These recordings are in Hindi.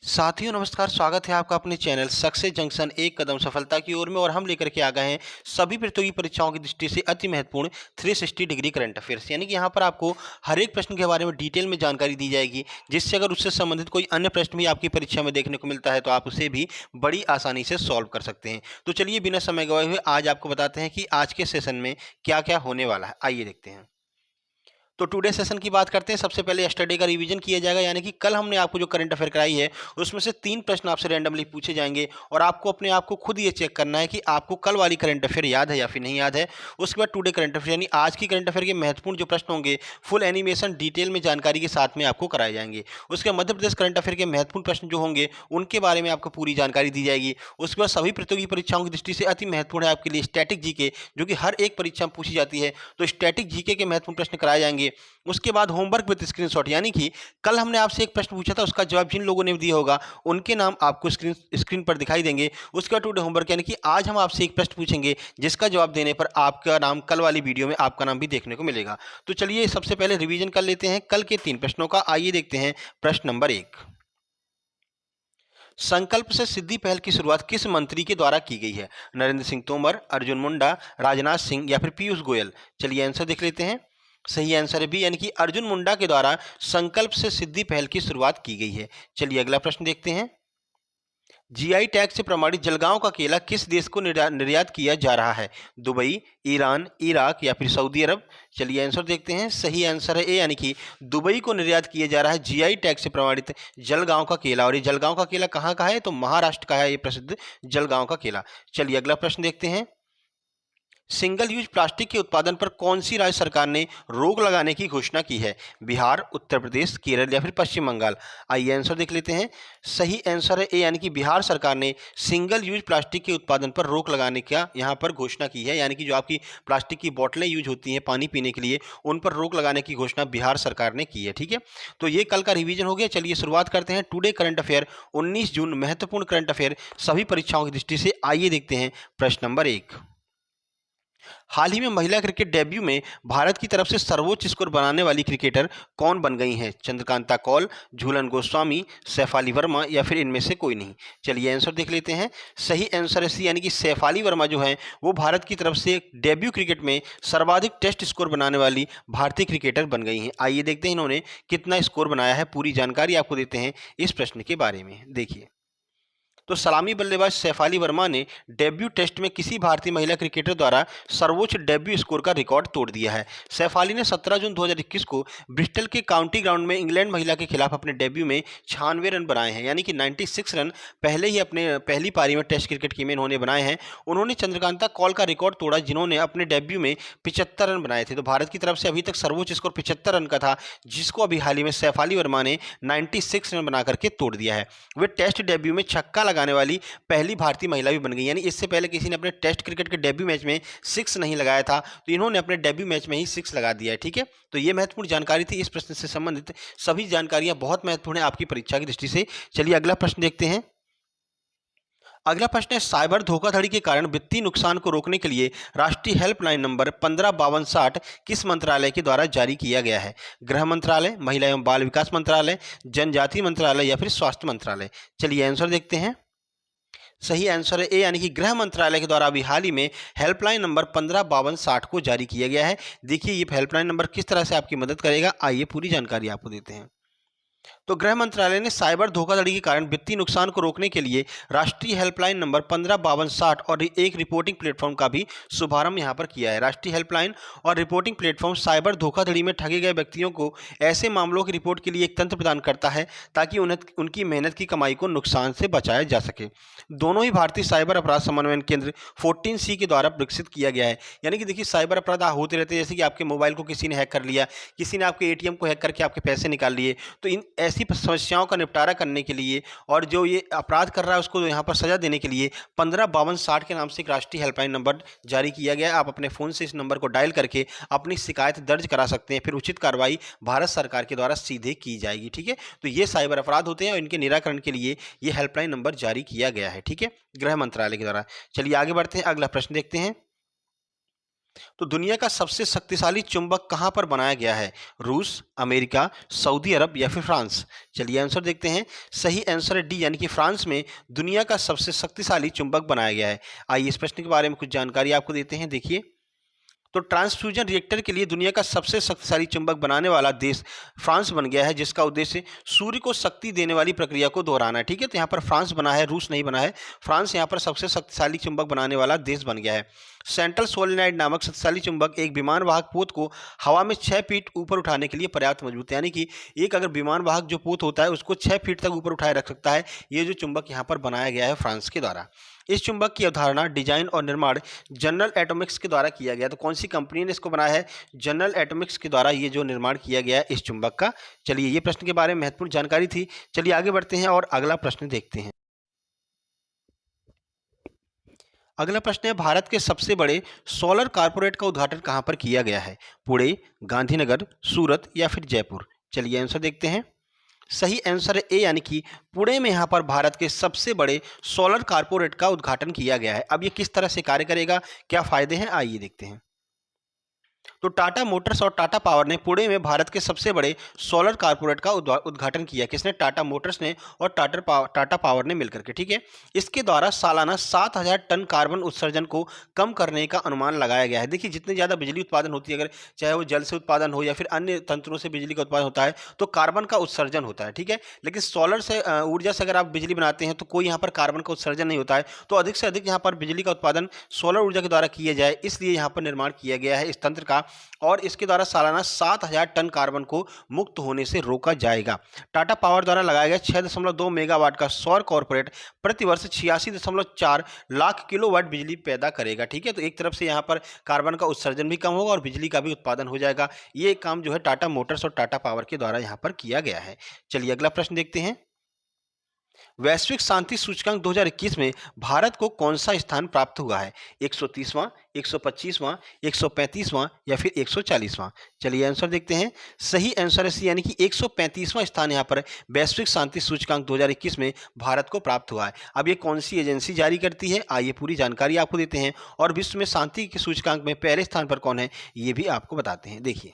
साथियों नमस्कार, स्वागत है आपका अपने चैनल सक्सेस जंक्शन एक कदम सफलता की ओर में। और हम लेकर के आ गए हैं सभी प्रतियोगी परीक्षाओं की दृष्टि से अति महत्वपूर्ण 360 डिग्री करंट अफेयर्स, यानी कि यहाँ पर आपको हर एक प्रश्न के बारे में डिटेल में जानकारी दी जाएगी, जिससे अगर उससे संबंधित कोई अन्य प्रश्न भी आपकी परीक्षा में देखने को मिलता है तो आप उसे भी बड़ी आसानी से सॉल्व कर सकते हैं। तो चलिए बिना समय गवाए हुए आज आपको बताते हैं कि आज के सेशन में क्या क्या होने वाला है। आइए देखते हैं। तो टुडे सेशन की बात करते हैं। सबसे पहले यस्टरडे का रिवीजन किया जाएगा, यानी कि कल हमने आपको जो करंट अफेयर कराई है उसमें से 3 प्रश्न आपसे रैंडमली पूछे जाएंगे और आपको अपने आप को खुद ये चेक करना है कि आपको कल वाली करंट अफेयर याद है या फिर नहीं याद है। उसके बाद टुडे करंट अफेयर यानी आज की करंट अफेयर के महत्वपूर्ण जो प्रश्न होंगे फुल एनिमेशन डिटेल में जानकारी के साथ में आपको कराए जाएंगे। उसके बाद मध्य प्रदेश करंट अफेयर के महत्वपूर्ण प्रश्न जो होंगे उनके बारे में आपको पूरी जानकारी दी जाएगी। उसके बाद सभी प्रतियोगी परीक्षाओं की दृष्टि से अति महत्वपूर्ण है आपके लिए स्टैटिक जीके, जो कि हर एक परीक्षा में पूछी जाती है, तो स्टैटिक जीके के महत्वपूर्ण प्रश्न कराए जाएंगे। उसके बाद होमवर्क विद स्क्रीनशॉट, यानी कि कल हमने आपसे एक प्रश्न पूछा था, उसका जवाब जिन लोगों ने दिया होगा उनके नाम आपको स्क्रीन पर दिखाई देंगे। उसके बाद टुडे होमवर्क, यानी कि आज हम आपसे एक प्रश्न पूछेंगे जिसका जवाब देने पर आपका नाम कल वाली वीडियो में आपका नाम भी देखने को मिलेगा। तो चलिए सबसे पहले रिवीजन कर लेते हैं कल के 3 प्रश्नों का। आइए देखते हैं प्रश्न नंबर 1। संकल्प से सिद्धि पहल की शुरुआत किस मंत्री के द्वारा की गई है? नरेंद्र सिंह तोमर, अर्जुन मुंडा, राजनाथ सिंह या फिर पीयूष गोयल? चलिए आंसर देख लेते हैं। सही आंसर है बी, यानी कि अर्जुन मुंडा के द्वारा संकल्प से सिद्धि पहल की शुरुआत की गई है। चलिए अगला प्रश्न देखते हैं। जीआई टैग से प्रमाणित जलगांव का केला किस देश को निर्यात किया जा रहा है? दुबई, ईरान, इराक या फिर सऊदी अरब? चलिए आंसर देखते हैं। सही आंसर है ए, यानी कि दुबई को निर्यात किया जा रहा है जीआई टैग से प्रमाणित जलगांव का केला। और ये जलगांव का केला कहाँ का है? तो महाराष्ट्र का है ये प्रसिद्ध जलगांव का केला। चलिए अगला प्रश्न देखते हैं। सिंगल यूज प्लास्टिक के उत्पादन पर कौन सी राज्य सरकार ने रोक लगाने की घोषणा की है? बिहार, उत्तर प्रदेश, केरल या फिर पश्चिम बंगाल? आइए आंसर देख लेते हैं। सही आंसर है ए, यानी कि बिहार सरकार ने सिंगल यूज प्लास्टिक के उत्पादन पर रोक लगाने का यहाँ पर घोषणा की है, यानी कि जो आपकी प्लास्टिक की बोतलें यूज होती हैं पानी पीने के लिए, उन पर रोक लगाने की घोषणा बिहार सरकार ने की है। ठीक है, तो ये कल का रिवीजन हो गया। चलिए शुरुआत करते हैं टुडे करंट अफेयर 19 जून, महत्वपूर्ण करंट अफेयर सभी परीक्षाओं की दृष्टि से। आइए देखते हैं प्रश्न नंबर 1। हाल ही में महिला क्रिकेट डेब्यू में भारत की तरफ से सर्वोच्च स्कोर बनाने वाली क्रिकेटर कौन बन गई हैं? चंद्रकांता कौल, झूलन गोस्वामी, सैफाली वर्मा या फिर इनमें से कोई नहीं? चलिए आंसर देख लेते हैं। सही आंसर है सी, यानी कि सैफाली वर्मा जो है वो भारत की तरफ से डेब्यू क्रिकेट में सर्वाधिक टेस्ट स्कोर बनाने वाली भारतीय क्रिकेटर बन गई हैं। आइए देखते हैं इन्होंने कितना स्कोर बनाया है, पूरी जानकारी आपको देते हैं इस प्रश्न के बारे में। देखिए, तो सलामी बल्लेबाज सैफाली वर्मा ने डेब्यू टेस्ट में किसी भारतीय महिला क्रिकेटर द्वारा सर्वोच्च डेब्यू स्कोर का रिकॉर्ड तोड़ दिया है। सैफाली ने 17 जून 2021 को ब्रिस्टल के काउंटी ग्राउंड में इंग्लैंड महिला के खिलाफ अपने डेब्यू में 96 रन बनाए हैं, यानी कि 96 रन पहले ही अपने पहली पारी में टेस्ट क्रिकेट की में इन्होंने बनाए हैं। उन्होंने चंद्रकांता कौल का रिकॉर्ड तोड़ा, जिन्होंने अपने डेब्यू में 75 रन बनाए थे। तो भारत की तरफ से अभी तक सर्वोच्च स्कोर 75 रन का था, जिसको अभी हाल ही में सैफाली वर्मा ने 96 रन बना करके तोड़ दिया है। वे टेस्ट डेब्यू में छक्का लगाने वाली पहली भारतीय महिला भी बन गई, यानी इससे पहले किसी ने अपने टेस्ट क्रिकेट के डेब्यू मैच में 6 नहीं लगाया था, तो इन्होंने अपने डेब्यू मैच में ही 6 लगा दिया है। ठीक है, तो ये महत्वपूर्ण जानकारी थी। इस प्रश्न से संबंधित सभी जानकारियां बहुत महत्वपूर्ण है आपकी परीक्षा की दृष्टि से। चलिए अगला प्रश्न देखते हैं। अगला प्रश्न है, साइबर धोखाधड़ी के कारण वित्तीय नुकसान को रोकने के लिए राष्ट्रीय हेल्पलाइन नंबर 155260 किस मंत्रालय के द्वारा जारी किया गया है? गृह मंत्रालय, महिला एवं बाल विकास मंत्रालय, जनजातीय मंत्रालय या फिर स्वास्थ्य मंत्रालय? चलिए आंसर देखते हैं। सही आंसर है ए, यानी कि गृह मंत्रालय के द्वारा अभी हाल ही में हेल्पलाइन नंबर 155260 को जारी किया गया है। देखिए ये हेल्पलाइन नंबर किस तरह से आपकी मदद करेगा, आइए पूरी जानकारी आपको देते हैं। तो गृह मंत्रालय ने साइबर धोखाधड़ी के कारण वित्तीय नुकसान को रोकने के लिए राष्ट्रीय हेल्पलाइन नंबर 155260 और एक रिपोर्टिंग प्लेटफॉर्म का भी शुभारंभ यहां पर किया है। राष्ट्रीय हेल्पलाइन और रिपोर्टिंग प्लेटफॉर्म साइबर धोखाधड़ी में ठगे गए व्यक्तियों को ऐसे मामलों की रिपोर्ट के लिए एक तंत्र प्रदान करता है, ताकि उन्हें उनकी मेहनत की कमाई को नुकसान से बचाया जा सके। दोनों ही भारतीय साइबर अपराध समन्वय केंद्र 14C के द्वारा विकसित किया गया है। यानी कि देखिए साइबर अपराध होते रहते हैं, जैसे कि आपके मोबाइल को किसी ने हैक कर लिया, किसी ने आपके एटीएम को हैक करके आपके पैसे निकाल लिए। तो इन ऐसी समस्याओं का निपटारा करने के लिए और जो ये अपराध कर रहा है उसको यहाँ पर सजा देने के लिए 155260 के नाम से एक राष्ट्रीय हेल्पलाइन नंबर जारी किया गया है। आप अपने फ़ोन से इस नंबर को डायल करके अपनी शिकायत दर्ज करा सकते हैं, फिर उचित कार्रवाई भारत सरकार के द्वारा सीधे की जाएगी। ठीक है, तो ये साइबर अपराध होते हैं और इनके निराकरण के लिए ये हेल्पलाइन नंबर जारी किया गया है। ठीक है, गृह मंत्रालय के द्वारा। चलिए आगे बढ़ते हैं, अगला प्रश्न देखते हैं। तो दुनिया का सबसे शक्तिशाली चुंबक कहाँ पर बनाया गया है? रूस, अमेरिका, सऊदी अरब या फिर फ्रांस? चलिए आंसर देखते हैं। सही आंसर है डी, यानी कि फ्रांस में दुनिया का सबसे शक्तिशाली चुंबक बनाया गया है। आइए इस प्रश्न के बारे में कुछ जानकारी आपको देते हैं। देखिए, तो ट्रांसफ्यूजन रिएक्टर के लिए दुनिया का सबसे शक्तिशाली चुंबक बनाने वाला देश फ्रांस बन गया है, जिसका उद्देश्य सूर्य को शक्ति देने वाली प्रक्रिया को दोहराना है। ठीक है, तो यहाँ पर फ्रांस बना है, रूस नहीं बना है। फ्रांस यहाँ पर सबसे शक्तिशाली चुंबक बनाने वाला देश बन गया है। सेंट्रल सोलेनॉइड नामक शक्तिशाली चुंबक एक विमान वाहक पोत को हवा में 6 फीट ऊपर उठाने के लिए पर्याप्त मजबूत है, यानी कि एक अगर विमान वाहक जो पोत होता है उसको 6 फीट तक ऊपर उठाए रख सकता है। ये जो चुंबक यहाँ पर बनाया गया है फ्रांस के द्वारा। इस चुंबक की अवधारणा, डिजाइन और निर्माण जनरल एटॉमिक्स के द्वारा किया गया। तो कौन सी कंपनी ने इसको बनाया है? जनरल एटॉमिक्स के द्वारा ये जो निर्माण किया गया है इस चुंबक का। चलिए, ये प्रश्न के बारे में महत्वपूर्ण जानकारी थी। चलिए आगे बढ़ते हैं और अगला प्रश्न देखते हैं। अगला प्रश्न है, भारत के सबसे बड़े सोलर कॉर्पोरेट का उद्घाटन कहाँ पर किया गया है? पुणे, गांधीनगर, सूरत या फिर जयपुर? चलिए आंसर देखते हैं। सही आंसर है ए, यानी कि पुणे में यहाँ पर भारत के सबसे बड़े सोलर कॉर्पोरेट का उद्घाटन किया गया है। अब ये किस तरह से कार्य करेगा, क्या फायदे हैं, आइए देखते हैं। तो टाटा मोटर्स और टाटा पावर ने पुणे में भारत के सबसे बड़े सोलर कॉर्पोरेट का उद्घाटन किया। किसने? टाटा मोटर्स ने और टाटा पावर ने मिलकर के। ठीक है, इसके द्वारा सालाना 7,000 टन कार्बन उत्सर्जन को कम करने का अनुमान लगाया गया है। देखिए, जितनी ज़्यादा बिजली उत्पादन होती है, अगर चाहे वो जल से उत्पादन हो या फिर अन्य तंत्रों से बिजली का उत्पादन होता है, तो कार्बन का उत्सर्जन होता है। ठीक है, लेकिन सोलर से ऊर्जा से अगर आप बिजली बनाते हैं तो कोई यहाँ पर कार्बन का उत्सर्जन नहीं होता है। तो अधिक से अधिक यहाँ पर बिजली का उत्पादन सोलर ऊर्जा के द्वारा किया जाए, इसलिए यहाँ पर निर्माण किया गया है इस तंत्र का, और इसके द्वारा सालाना 7,000 टन कार्बन को मुक्त होने से रोका जाएगा। टाटा पावर द्वारा लगाया गया 6.2 मेगावाट का सौर कॉर्पोरेट प्रतिवर्ष 86.4 लाख किलोवाट बिजली पैदा करेगा। ठीक है, तो एक तरफ से यहाँ पर कार्बन का उत्सर्जन भी कम होगा और बिजली का भी उत्पादन हो जाएगा। ये काम जो है टाटा मोटर्स और टाटा पावर के द्वारा यहाँ पर किया गया है। चलिए अगला प्रश्न देखते हैं। वैश्विक शांति सूचकांक 2021 में भारत को कौन सा स्थान प्राप्त हुआ है? 130वां, 125वां, 135वां या फिर 140वां? चलिए आंसर देखते हैं। सही आंसर है सी, यानी कि 135वां स्थान यहाँ पर वैश्विक शांति सूचकांक 2021 में भारत को प्राप्त हुआ है। अब ये कौन सी एजेंसी जारी करती है, आइए पूरी जानकारी आपको देते हैं। और विश्व में शांति के सूचकांक में पहले स्थान पर कौन है, ये भी आपको बताते हैं। देखिए,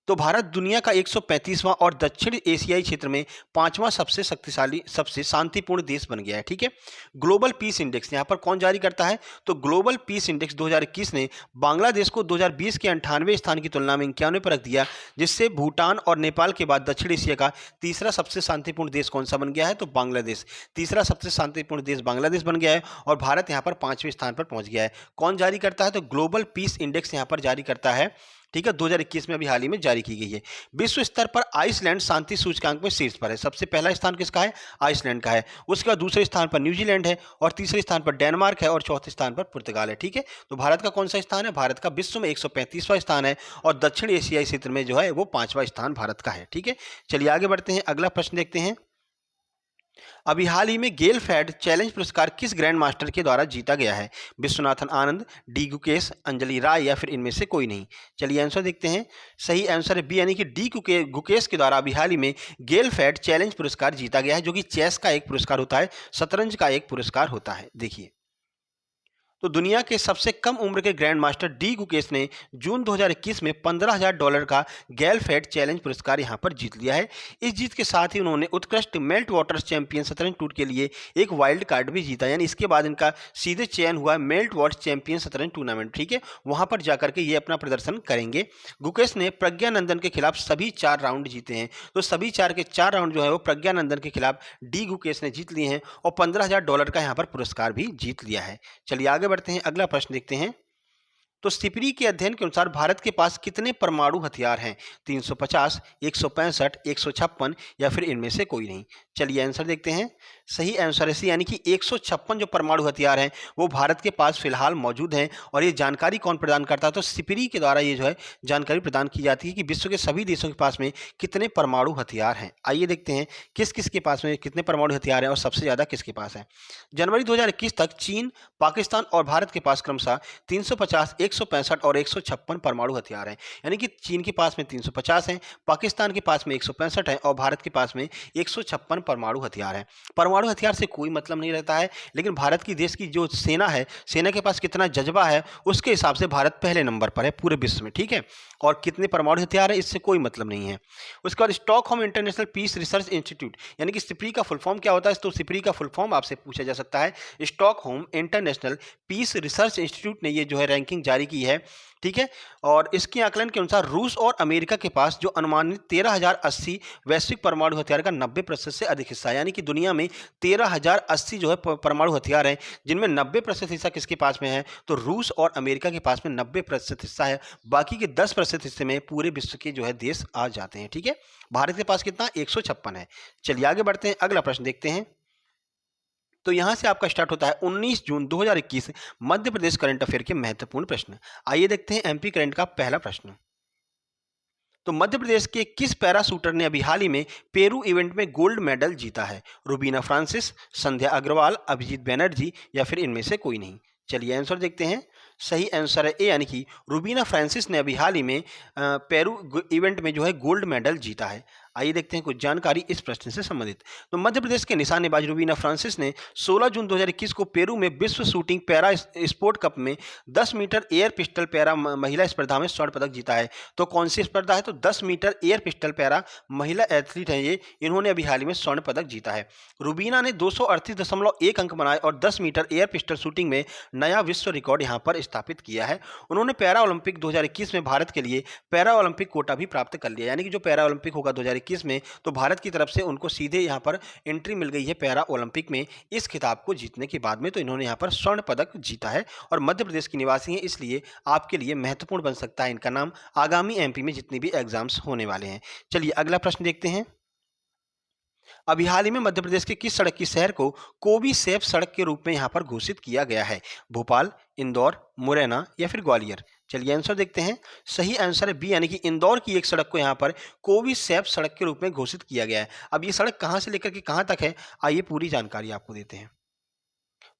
तो भारत दुनिया का 135वां और दक्षिण एशियाई क्षेत्र में 5वां सबसे शक्तिशाली, सबसे शांतिपूर्ण देश बन गया है। ठीक है, ग्लोबल पीस इंडेक्स यहाँ पर कौन जारी करता है? तो ग्लोबल पीस इंडेक्स 2021 ने बांग्लादेश को 2020 के 98वें स्थान की तुलना में 91वें पर रख दिया, जिससे भूटान और नेपाल के बाद दक्षिण एशिया का तीसरा सबसे शांतिपूर्ण देश कौन सा बन गया है? तो बांग्लादेश। तीसरा सबसे शांतिपूर्ण देश बांग्लादेश बन गया है और भारत यहाँ पर 5वें स्थान पर पहुँच गया है। कौन जारी करता है? तो ग्लोबल पीस इंडेक्स यहाँ पर जारी करता है। ठीक है, 2021 में अभी हाल ही में जारी की गई है। विश्व स्तर पर आइसलैंड शांति सूचकांक में शीर्ष पर है। सबसे पहला स्थान किसका है? आइसलैंड का है। उसके बाद दूसरे स्थान पर न्यूजीलैंड है और तीसरे स्थान पर डेनमार्क है और चौथे स्थान पर पुर्तगाल है। ठीक है, तो भारत का कौन सा स्थान है? भारत का विश्व में 135वां स्थान है और दक्षिण एशियाई क्षेत्र में जो है वो 5वां स्थान भारत का है। ठीक है, चलिए आगे बढ़ते हैं, अगला प्रश्न देखते हैं। अभी हाल ही में गेल फैड चैलेंज पुरस्कार किस ग्रैंड मास्टर के द्वारा जीता गया है? विश्वनाथन आनंद, डी गुकेश, अंजलि राय या फिर इनमें से कोई नहीं? चलिए आंसर देखते हैं। सही आंसर है बी, यानी कि डी गुकेश के द्वारा अभी हाल ही में गेल फैड चैलेंज पुरस्कार जीता गया है, जो कि चेस का एक पुरस्कार होता है, शतरंज का एक पुरस्कार होता है। देखिए, तो दुनिया के सबसे कम उम्र के ग्रैंड मास्टर डी गुकेश ने जून 2021 में $15,000 का गैल फैड चैलेंज पुरस्कार यहां पर जीत लिया है। इस जीत के साथ ही उन्होंने उत्कृष्ट मेल्ट वाटर्स चैंपियन शतरंज टूर के लिए एक वाइल्ड कार्ड भी जीता, यानी इसके बाद इनका सीधे चयन हुआ मेल्ट वाटर्स चैंपियन शतरंज टूर्नामेंट। ठीक है, वहां पर जाकर के ये अपना प्रदर्शन करेंगे। गुकेश ने प्रज्ञानंदन के खिलाफ सभी 4 राउंड जीते हैं, तो सभी 4 के 4 राउंड जो है वो प्रज्ञानंदन के खिलाफ डी गुकेश ने जीत लिए हैं और $15,000 का यहाँ पर पुरस्कार भी जीत लिया है। चलिए आगे बढ़ते हैं, अगला प्रश्न देखते हैं। तो सिपरी के अध्ययन के अनुसार भारत के पास कितने परमाणु हथियार हैं? 350, 165, 156 या फिर इनमें से कोई नहीं? चलिए आंसर देखते हैं। सही आंसर है सी, यानी कि 156 जो परमाणु हथियार हैं वो भारत के पास फिलहाल मौजूद हैं। और ये जानकारी कौन प्रदान करता है? तो सिपरी के द्वारा ये जो है जानकारी प्रदान की जाती है कि विश्व के सभी देशों के पास में कितने परमाणु हथियार हैं। आइए देखते हैं किस किस के पास में कितने परमाणु हथियार हैं और सबसे ज़्यादा किसके पास है। जनवरी 2021 तक चीन, पाकिस्तान और भारत के पास क्रमशः 350, 165 और 156 परमाणु हथियार हैं। यानी कि चीन के पास में 350 हैं, पाकिस्तान के पास में 165 है और भारत के पास में 156 परमाणु हथियार हैं। परमाणु हथियार से कोई मतलब नहीं रहता है, लेकिन भारत की देश की जो सेना है, सेना के पास कितना जज्बा है, उसके हिसाब से भारत पहले नंबर पर है पूरे विश्व में, ठीक है। और कितने परमाणु हथियार है इससे कोई मतलब नहीं है। उसके बाद Stockholm International Peace Research Institute, यानी कि सिप्री का फुल फॉर्म क्या होता है, तो सिप्री का फुल फॉर्म आपसे पूछा जा सकता है। Stockholm International Peace Research Institute ने ये जो है रैंकिंग जारी की है, ठीक है। और इसके आकलन के अनुसार रूस और अमेरिका के पास जो अनुमानित 13,080 वैश्विक परमाणु हथियार का 90% से अधिक हिस्सा है। यानी कि दुनिया में 13,080 जो है परमाणु हथियार हैं, जिनमें 90% हिस्सा किसके पास में है, तो रूस और अमेरिका के पास में 90% हिस्सा है। बाकी के 10% हिस्से में पूरे विश्व के जो है देश आ जाते हैं, ठीक है। भारत के पास कितना, 156 है। चलिए आगे बढ़ते हैं, अगला प्रश्न देखते हैं। तो यहां से आपका स्टार्ट होता है 19 जून 2021 मध्य प्रदेश करंट अफेयर के महत्वपूर्ण प्रश्न। आइए देखते हैं एमपी करंट का पहला प्रश्न। तो मध्य प्रदेश के किस पैरा शूटर ने अभी हाल ही में पेरू इवेंट में गोल्ड मेडल जीता है? रुबीना फ्रांसिस, संध्या अग्रवाल, अभिजीत बैनर्जी या फिर इनमें से कोई नहीं? चलिए आंसर देखते हैं। सही आंसर है ए, यानी कि रुबीना फ्रांसिस ने अभी हाल ही में पेरू इवेंट में जो है गोल्ड मेडल जीता है। आइए देखते हैं कुछ जानकारी इस प्रश्न से संबंधित। तो मध्य प्रदेश के निशानेबाज रुबीना फ्रांसिस ने 16 जून 2021 को पेरू में विश्व शूटिंग पैरा स्पोर्ट कप में 10 मीटर एयर पिस्टल पैरा महिला स्पर्धा में स्वर्ण पदक जीता है। तो कौन सी स्पर्धा है, तो 10 मीटर एयर पिस्टल पैरा महिला एथलीट है ये, इन्होंने अभी हाल ही में स्वर्ण पदक जीता है। रुबीना ने 238.1 अंक बनाए और 10 मीटर एयर पिस्टल शूटिंग में नया विश्व रिकॉर्ड यहां पर स्थापित किया है। उन्होंने पैरा ओलंपिक 2021 में भारत के लिए पैरा ओलंपिक कोटा भी प्राप्त कर लिया। यानी कि जो पैरा ओलंपिक होगा 2021 में, तो भारत की तरफ से उनको सीधे यहां पर एंट्री मिल गई है पैरा ओलंपिक में। इस खिताब को जीतने के बाद में तो इन्होंने यहां पर स्वर्ण पदक जीता है और मध्य प्रदेश की निवासी हैं, इसलिए आपके लिए महत्वपूर्ण बन सकता है इनका नाम आगामी एमपी में जितने भी एग्जाम्स होने वाले हैं। चलिए अगला प्रश्न देखते हैं। अभी हाल ही में मध्य प्रदेश के किस सड़क की शहर को कोबी सेफ सड़क के रूप में यहां पर घोषित किया गया है? भोपाल, इंदौर, मुरैना या फिर ग्वालियर? चलिए आंसर देखते हैं। सही आंसर है बी, यानी कि इंदौर की एक सड़क को यहां पर कोबी सेफ सड़क के रूप में घोषित किया गया है। अब ये सड़क कहां से लेकर के कहां तक है, आइए पूरी जानकारी आपको देते हैं।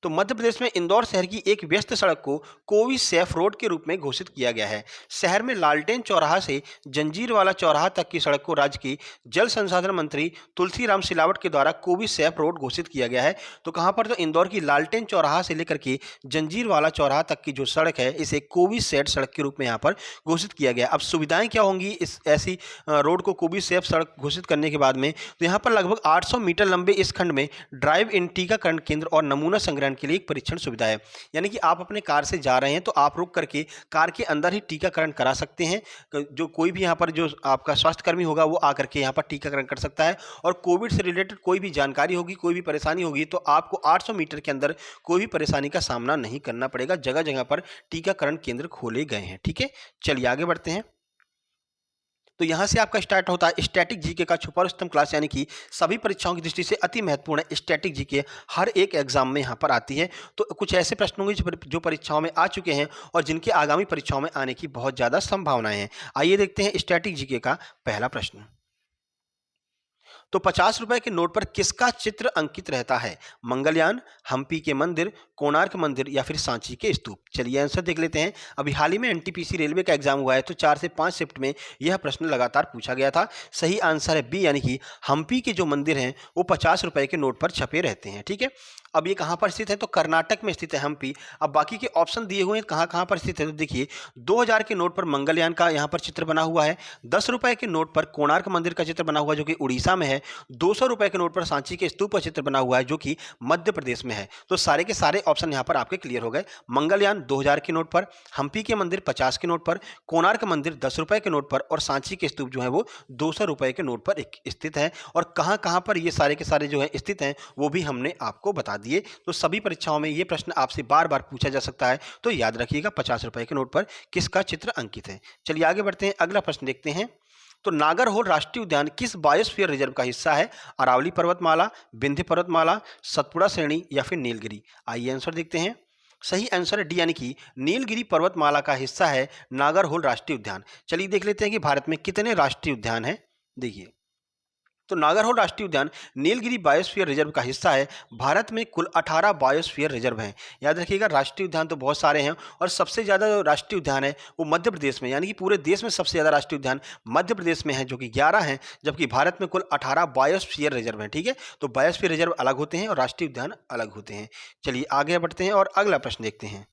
तो मध्य प्रदेश में इंदौर शहर की एक व्यस्त सड़क को कोवी सेफ रोड के रूप में घोषित किया गया है। शहर में लालटेन चौराहा से जंजीरवाला चौराहा तक की सड़क को राज्य की जल संसाधन मंत्री तुलसीराम सिलावट के द्वारा कोवी सेफ रोड घोषित किया गया है। तो कहां पर, तो इंदौर की लालटेन चौराहा से लेकर के जंजीरवाला चौराहा तक की जो सड़क है, इसे कोवी सेफ सड़क के रूप में यहाँ पर घोषित किया गया। अब सुविधाएं क्या होंगी इस ऐसी रोड को कोवी सेफ सड़क घोषित करने के बाद में, तो यहाँ पर लगभग 800 मीटर लंबे इस खंड में ड्राइव इन टीकाकरण केंद्र और नमूना संग्रहण के लिए एक परीक्षण सुविधा है। यानी कि आप अपने कार से जा रहे हैं तो आप रुक करके कार के अंदर ही टीकाकरण करा सकते हैं। जो कोई भी यहाँ पर जो आपका स्वास्थ्यकर्मी होगा वो आकर के यहाँ पर टीकाकरण कर सकता है। और कोविड से रिलेटेड कोई भी जानकारी होगी, कोई भी परेशानी होगी, तो आपको 800 मीटर के अंदर कोई भी परेशानी का सामना नहीं करना पड़ेगा। जगह जगह पर टीकाकरण केंद्र खोले गए हैं, ठीक है। चलिए आगे बढ़ते हैं। तो यहां से आपका स्टार्ट होता है स्टैटिक जीके का छुपा रुस्तम क्लास, यानी कि सभी परीक्षाओं की दृष्टि से अति महत्वपूर्ण है स्टैटिक जीके, हर एक एग्जाम में यहां पर आती है। तो कुछ ऐसे प्रश्न होंगे जो परीक्षाओं में आ चुके हैं और जिनके आगामी परीक्षाओं में आने की बहुत ज्यादा संभावनाएं हैं। आइए देखते हैं स्टैटिक जीके का पहला प्रश्न। तो 50 रुपए के नोट पर किसका चित्र अंकित रहता है? मंगलयान, हम्पी के मंदिर, कोणार्क मंदिर या फिर सांची के स्तूप? चलिए आंसर देख लेते हैं। अभी हाल ही में एनटीपीसी रेलवे का एग्जाम हुआ है, तो 4 से 5 शिफ्ट में यह प्रश्न लगातार पूछा गया था। सही आंसर है बी, यानी कि हम्पी के जो मंदिर हैं वो 50 रुपए के नोट पर छपे रहते हैं, ठीक है। अब ये कहाँ पर स्थित है, तो कर्नाटक में स्थित है हम्पी। अब बाकी के ऑप्शन दिए हुए हैं कहाँ कहाँ पर स्थित है, तो देखिए 2000 के नोट पर मंगलयान का यहाँ पर चित्र बना हुआ है। 10 रुपए के नोट पर कोणार्क मंदिर का चित्र बना हुआ है जो कि उड़ीसा में है। 200 रुपए के नोट पर सांची के स्तूप का चित्र बना हुआ है जो कि मध्य प्रदेश में है। तो सारे के सारे ऑप्शन यहाँ पर आपके क्लियर हो गए। मंगलयान 2000 के नोट पर, हम्पी के मंदिर 50 के नोट पर, कोणार्क मंदिर 10 रुपए के नोट पर और सांची के स्तूप जो है वो 200 रुपए के नोट पर स्थित है। और कहाँ कहाँ पर ये सारे के सारे जो है स्थित हैं वो भी हमने आपको बता दिए। तो सभी परीक्षाओं में ये प्रश्न आपसे बार बार पूछा जा सकता है, तो याद रखिएगा 50 रुपए के नोट पर किसका चित्र अंकित है। चलिए आगे बढ़ते हैं, अगला प्रश्न देखते हैं। तो नागरहोल राष्ट्रीय उद्यान किस बायोस्फीयर रिजर्व का हिस्सा है? अरावली पर्वतमाला, विंध्य पर्वतमाला, सतपुड़ा श्रेणी या फिर नीलगिरी? आइए आंसर देखते हैं। सही आंसर है डी, यानी कि नीलगिरी पर्वतमाला का हिस्सा है नागरहोल राष्ट्रीय उद्यान। चलिए देख लेते हैं कि भारत में कितने राष्ट्रीय उद्यान हैं। देखिए तो नागरहोल राष्ट्रीय उद्यान नीलगिरी बायोस्फीयर रिजर्व का हिस्सा है। भारत में कुल 18 बायोस्फीयर रिजर्व हैं। याद रखिएगा, राष्ट्रीय उद्यान तो बहुत सारे हैं और सबसे ज़्यादा जो राष्ट्रीय उद्यान है वो मध्य प्रदेश में, यानी कि पूरे देश में सबसे ज़्यादा राष्ट्रीय उद्यान मध्य प्रदेश में है, जो कि 11 हैं, जबकि भारत में कुल 18 बायोस्फीयर रिजर्व हैं। ठीक है, तो बायोस्फीयर रिजर्व अलग होते हैं और राष्ट्रीय उद्यान अलग होते हैं। चलिए आगे बढ़ते हैं और अगला प्रश्न देखते हैं।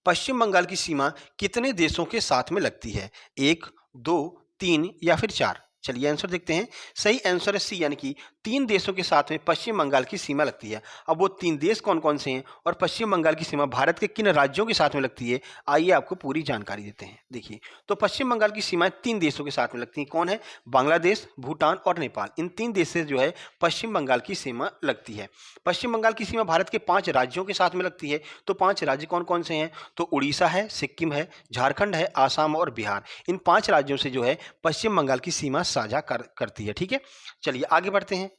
पश्चिम बंगाल की सीमा कितने देशों के साथ में लगती है? 1, 2, 3 या फिर 4? चलिए आंसर देखते हैं। सही आंसर है सी, यानी कि 3 देशों के साथ में पश्चिम बंगाल की सीमा लगती है। अब वो 3 देश कौन कौन से हैं और पश्चिम बंगाल की सीमा भारत के किन राज्यों के साथ में लगती है, आइए आपको पूरी जानकारी देते हैं। देखिए, तो पश्चिम बंगाल की सीमाएं 3 देशों के साथ में लगती हैं। कौन है? बांग्लादेश, भूटान और नेपाल। इन 3 देश से जो है पश्चिम बंगाल की सीमा लगती है। पश्चिम बंगाल की सीमा भारत के 5 राज्यों के साथ में लगती है। तो 5 राज्य कौन कौन से हैं? तो उड़ीसा है, सिक्किम है, झारखंड है, आसाम और बिहार। इन 5 राज्यों से जो है पश्चिम बंगाल की सीमा साझा करती है। ठीक है, चलिए आगे बढ़ते हैं।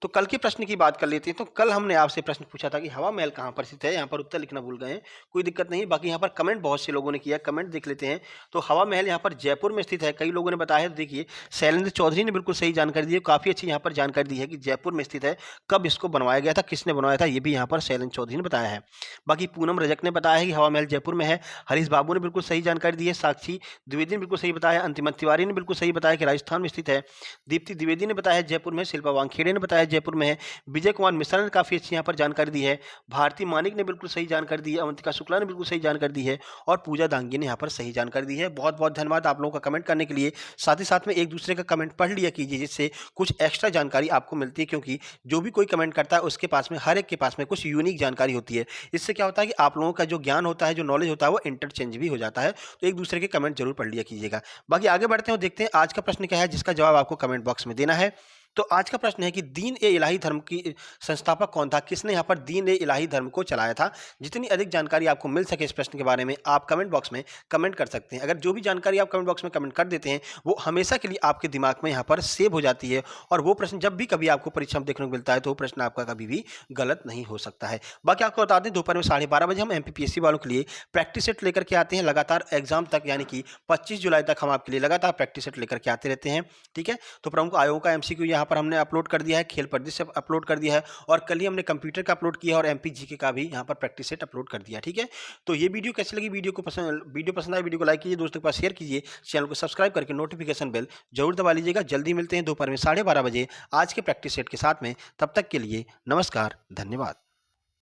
तो कल के प्रश्न की बात कर लेते हैं। तो कल हमने आपसे प्रश्न पूछा था कि हवा महल कहाँ पर स्थित है। यहाँ पर उत्तर लिखना भूल गए हैं, कोई दिक्कत नहीं। बाकी यहाँ पर कमेंट बहुत से लोगों ने किया, कमेंट देख लेते हैं। तो हवा महल यहाँ पर जयपुर में स्थित है, कई लोगों ने बताया है। तो देखिए, शैलेंद्र चौधरी ने बिल्कुल सही जानकारी दी है, काफ़ी अच्छी यहाँ पर जानकारी दी है कि जयपुर में स्थित है। कब इसको बनवाया गया था, किसने बनवाया था, ये भी यहाँ पर शैलेंद्र चौधरी ने बताया है। बाकी पूनम रजक ने बताया है कि हवा महल जयपुर में है। हरीश बाबू ने बिल्कुल सही जानकारी दी है। साक्षी द्विवेदी ने बिल्कुल सही बताया। अंतिमत तिवारी ने बिल्कुल सही बताया कि राजस्थान में स्थित है। दीप्ति द्विवेदी ने बताया जयपुर में। शिल्पा वानखेड़े ने बताया जयपुर में है। विजय कुमार मिश्रा ने काफ़ी अच्छी यहाँ पर जानकारी दी है। भारती मानिक ने बिल्कुल सही जानकारी दी है। अवंतिका शुक्ला ने बिल्कुल सही जानकारी दी है और पूजा दांगी ने यहाँ पर सही जानकारी दी है। बहुत बहुत धन्यवाद आप लोगों का कमेंट करने के लिए। साथ ही साथ में एक दूसरे का कमेंट पढ़ लिया कीजिए, जिससे कुछ एक्स्ट्रा जानकारी आपको मिलती है, क्योंकि जो भी कोई कमेंट करता है उसके पास में, हर एक के पास में कुछ यूनिक जानकारी होती है। इससे क्या होता है कि आप लोगों का जो ज्ञान होता है, जो नॉलेज होता है, वो इंटरचेंज भी हो जाता है। तो एक दूसरे के कमेंट जरूर पढ़ लिया कीजिएगा। बाकी आगे बढ़ते हैं और देखते हैं आज का प्रश्न क्या है, जिसका जवाब आपको कमेंट बॉक्स में देना है। तो आज का प्रश्न है कि दीन ए इलाही धर्म की संस्थापक कौन था? किसने यहाँ पर दीन ए इलाही धर्म को चलाया था? जितनी अधिक जानकारी आपको मिल सके इस प्रश्न के बारे में, आप कमेंट बॉक्स में कमेंट कर सकते हैं। अगर जो भी जानकारी आप कमेंट बॉक्स में कमेंट कर देते हैं, वो हमेशा के लिए आपके दिमाग में यहाँ पर सेव हो जाती है और वो प्रश्न जब भी कभी आपको परीक्षा में देखने को मिलता है, तो वो प्रश्न आपका कभी भी गलत नहीं हो सकता है। बाकी आपको बता दें, दोपहर में 12:30 बजे हम MPPSC वालों के लिए प्रैक्टिस सेट लेकर के आते हैं लगातार एग्जाम तक, यानी कि 25 जुलाई तक हम आपके लिए लगातार प्रैक्टिस सेट लेकर के आते रहते हैं। ठीक है, तो प्रमुख आयोगों का MCQ यहाँ पर हमने अपलोड कर दिया है, खेल परिदृश्य अपलोड कर दिया है और कल ही हमने कंप्यूटर का अपलोड किया है और MP GK का भी यहाँ पर प्रैक्टिस सेट अपलोड कर दिया। ठीक है, तो ये वीडियो कैसी लगी? वीडियो पसंद आए वीडियो को लाइक कीजिए, दोस्तों के पास शेयर कीजिए, चैनल को सब्सक्राइब करके नोटिफिकेशन बेल जरूर दबा लीजिएगा। जल्दी मिलते हैं दोपहर में 12:30 बजे आज के प्रैक्टिस सेट के साथ में। तब तक के लिए नमस्कार, धन्यवाद।